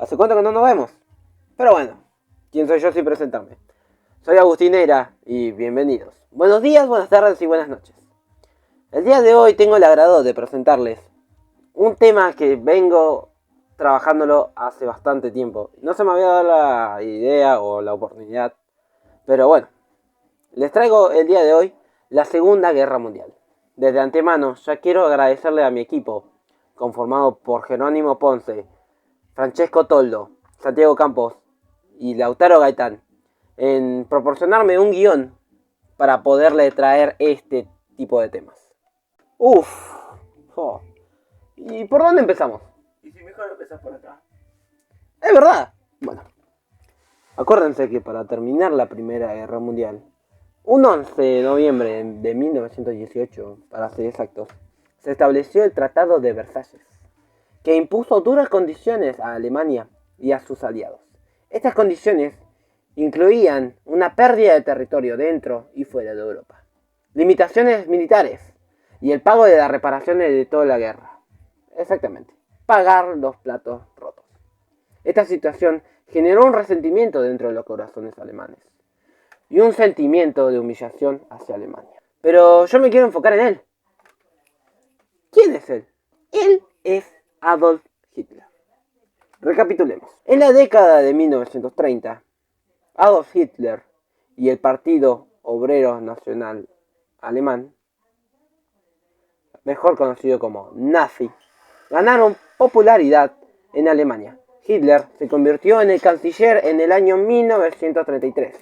¿Hace cuánto que no nos vemos? Pero bueno, ¿quién soy yo sin presentarme? Soy Agustín Neira y bienvenidos. Buenos días, buenas tardes y buenas noches. El día de hoy tengo el agrado de presentarles un tema que vengo trabajándolo hace bastante tiempo. No se me había dado la idea o la oportunidad, pero bueno, les traigo el día de hoy la Segunda Guerra Mundial. Desde antemano ya quiero agradecerle a mi equipo, conformado por Jerónimo Ponce, Francesco Toldo, Santiago Campos y Lautaro Gaitán, en proporcionarme un guión para poderle traer este tipo de temas. ¿Y por dónde empezamos? ¿Y si mejor empezás por acá? Es verdad. Bueno, acuérdense que para terminar la Primera Guerra Mundial, un 11 de noviembre de 1918, para ser exactos, se estableció el Tratado de Versalles, que impuso duras condiciones a Alemania y a sus aliados. Estas condiciones incluían una pérdida de territorio dentro y fuera de Europa, limitaciones militares y el pago de las reparaciones de toda la guerra. Exactamente, pagar los platos rotos. Esta situación generó un resentimiento dentro de los corazones alemanes y un sentimiento de humillación hacia Alemania. Pero yo me quiero enfocar en él. ¿Quién es él? Él es Adolf Hitler. Recapitulemos. En la década de 1930, Adolf Hitler y el Partido Obrero Nacional Alemán, mejor conocido como Nazi, ganaron popularidad en Alemania. Hitler se convirtió en el canciller en el año 1933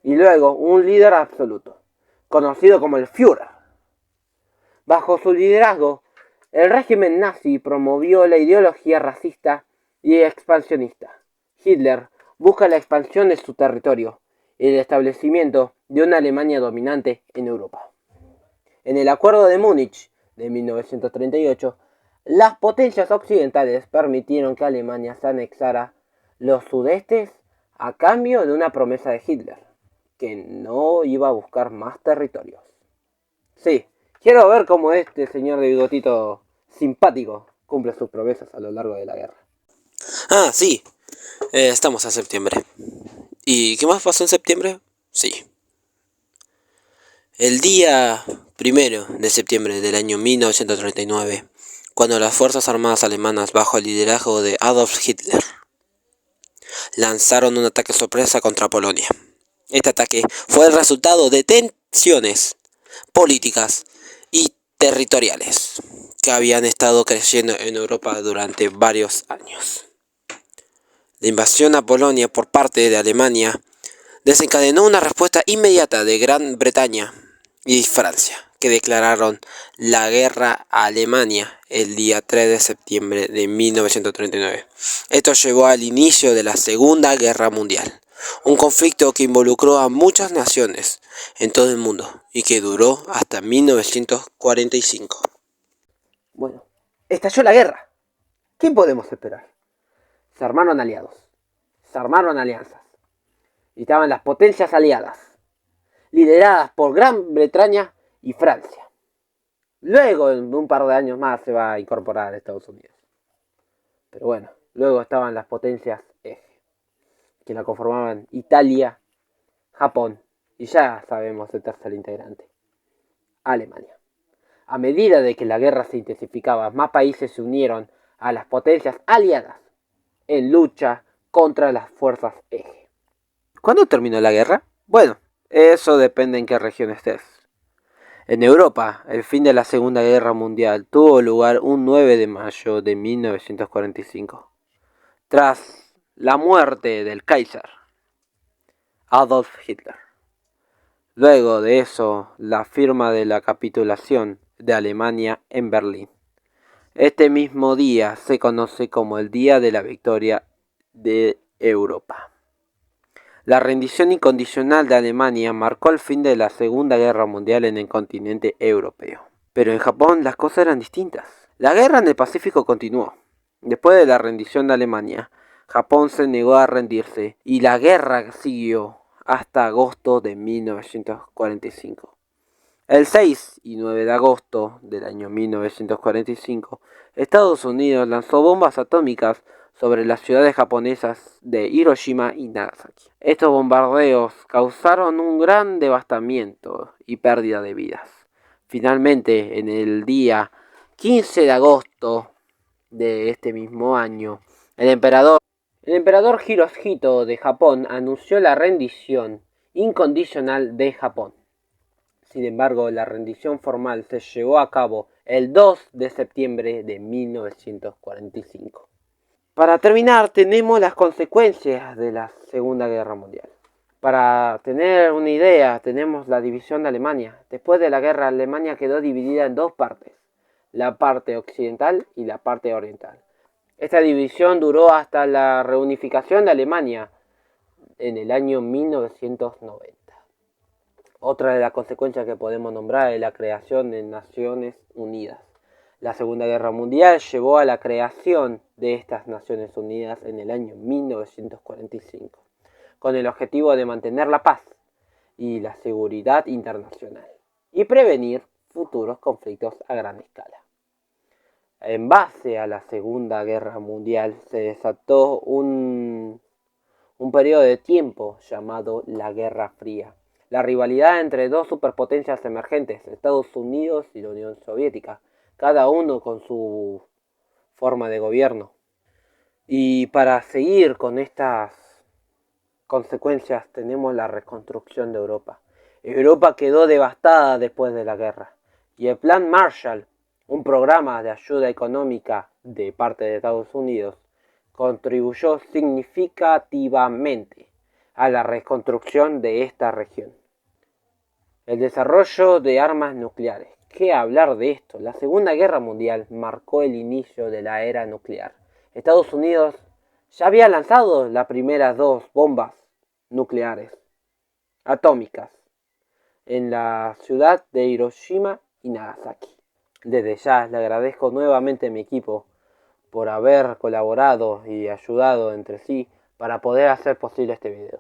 y luego un líder absoluto, conocido como el Führer. Bajo su liderazgo, el régimen nazi promovió la ideología racista y expansionista. Hitler busca la expansión de su territorio y el establecimiento de una Alemania dominante en Europa. En el Acuerdo de Múnich de 1938, las potencias occidentales permitieron que Alemania se anexara los sudestes a cambio de una promesa de Hitler, que no iba a buscar más territorios. Sí, quiero ver cómo este señor de bigotito simpático cumple sus promesas a lo largo de la guerra. Sí, estamos a septiembre. ¿Y qué más pasó en septiembre? Sí. El día 1 de septiembre del año 1939, cuando las Fuerzas Armadas alemanas bajo el liderazgo de Adolf Hitler lanzaron un ataque sorpresa contra Polonia. Este ataque fue el resultado de tensiones políticas y territoriales que habían estado creciendo en Europa durante varios años. La invasión a Polonia por parte de Alemania desencadenó una respuesta inmediata de Gran Bretaña y Francia, que declararon la guerra a Alemania el día 3 de septiembre de 1939. Esto llevó al inicio de la Segunda Guerra Mundial, un conflicto que involucró a muchas naciones en todo el mundo y que duró hasta 1945. Bueno, estalló la guerra. ¿Qué podemos esperar? Se armaron aliados, se armaron alianzas, y estaban las potencias aliadas, lideradas por Gran Bretaña y Francia. Luego, en un par de años más, se va a incorporar a Estados Unidos. Pero bueno, luego estaban las potencias eje, que la conformaban Italia, Japón y ya sabemos el tercer integrante, Alemania. A medida de que la guerra se intensificaba, más países se unieron a las potencias aliadas en lucha contra las fuerzas eje. ¿Cuándo terminó la guerra? Bueno, eso depende en qué región estés. En Europa, el fin de la Segunda Guerra Mundial tuvo lugar un 9 de mayo de 1945, tras la muerte del Kaiser, Adolf Hitler. Luego de eso, la firma de la capitulación de Alemania en Berlín. Este mismo día se conoce como el Día de la Victoria de Europa. La rendición incondicional de Alemania marcó el fin de la Segunda Guerra Mundial en el continente europeo. Pero en Japón las cosas eran distintas. La guerra en el Pacífico continuó. Después de la rendición de Alemania, Japón se negó a rendirse y la guerra siguió hasta agosto de 1945. El 6 y 9 de agosto del año 1945, Estados Unidos lanzó bombas atómicas sobre las ciudades japonesas de Hiroshima y Nagasaki. Estos bombardeos causaron un gran devastamiento y pérdida de vidas. Finalmente, en el día 15 de agosto de este mismo año, el emperador Hirohito de Japón anunció la rendición incondicional de Japón. Sin embargo, la rendición formal se llevó a cabo el 2 de septiembre de 1945. Para terminar, tenemos las consecuencias de la Segunda Guerra Mundial. Para tener una idea, tenemos la división de Alemania. Después de la guerra, Alemania quedó dividida en dos partes, la parte occidental y la parte oriental. Esta división duró hasta la reunificación de Alemania en el año 1990. Otra de las consecuencias que podemos nombrar es la creación de Naciones Unidas. La Segunda Guerra Mundial llevó a la creación de estas Naciones Unidas en el año 1945, con el objetivo de mantener la paz y la seguridad internacional y prevenir futuros conflictos a gran escala. En base a la Segunda Guerra Mundial se desató un periodo de tiempo llamado la Guerra Fría. La rivalidad entre dos superpotencias emergentes, Estados Unidos y la Unión Soviética, cada uno con su forma de gobierno. Y para seguir con estas consecuencias tenemos la reconstrucción de Europa. Europa quedó devastada después de la guerra. Y el Plan Marshall, un programa de ayuda económica de parte de Estados Unidos, contribuyó significativamente a la reconstrucción de esta región. El desarrollo de armas nucleares. ¿Qué hablar de esto? La Segunda Guerra Mundial marcó el inicio de la era nuclear. Estados Unidos ya había lanzado las primeras dos bombas nucleares atómicas en la ciudad de Hiroshima y Nagasaki. Desde ya le agradezco nuevamente a mi equipo por haber colaborado y ayudado entre sí para poder hacer posible este video.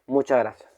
Muchas gracias.